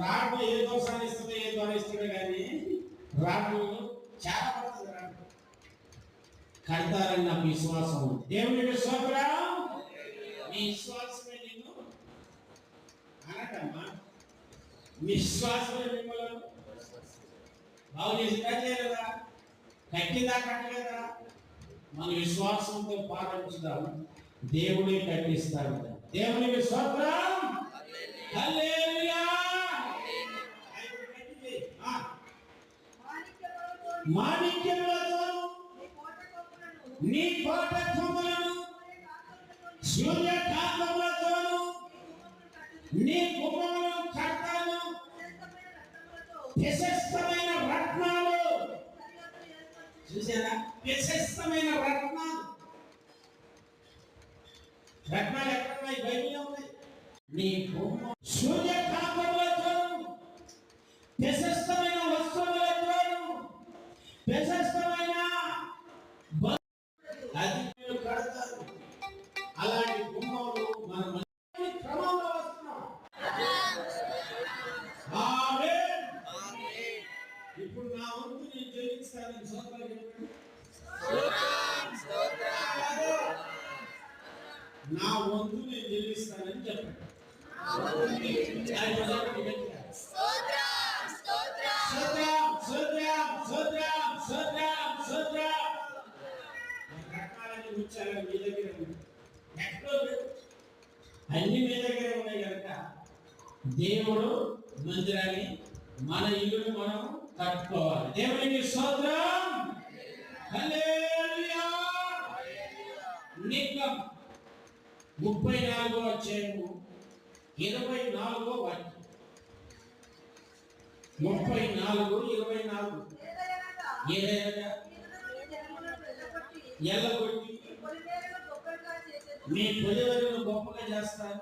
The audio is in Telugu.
రాడు ఏ దోషాన్ని ఇస్తుందో ఏ ద్వారా ఇస్తుందో కానీ రాడు చాలా పడుతుంది. రాడు కడతారని నాకు విశ్వాసం ఉంది. దేవునికి స్తోత్రం. మీ విశ్వాసమే నిన్ను అనటమ్మా, మీ విశ్వాసమే మిమ్మల్ని బాగు చేసి కట్టలేదా, కట్టిందా కట్టలేదా? మన విశ్వాసంతో పాటించుదాం, దేవుడే కట్టిస్తాడు. దేవునికి స్తోత్రం. హల్లెలూయా. మాణిక్యములతోను నీ కోట కొమ్ములను, సూర్యకాంతములతోను నీ గుమ్మములను కడతాను. ప్రశస్తమైన రత్నాలు చూసారా? ప్రశస్తమైన రత్నాలు. రత్నాలు ఎక్కడున్నాయి? బైబిల్లో ఉన్నాయి. నీ గుమ్మ సూర్యకాంతములతోను ప్రశస్తమైన వస్త్రములతోను ప్రశస్తమైన అది కడతారు. అలాంటి గుమ్మలు మనం క్రమంలో వస్తున్నాం. ఇప్పుడు నా వంతు నేను చెల్లిస్తానని స్తోత్రం చెప్పండి. నా వంతు నేను చెల్లిస్తానని చెప్పండి. మీ దగ్గర అన్ని మీ దగ్గర ఉన్నాయి కనుక దేవుడు మందిరాన్ని, మన ఇల్లును మనం కట్టుకోవాలి. దేవునికి స్తోత్రం. హల్లెలూయా. నిక్కం 34వ అధ్యాయము 24వ వాక్యం. 34:24 ఏదైనా ఎల్లగొట్టి మీ పొలివేలను గొప్పగా చేస్తాను.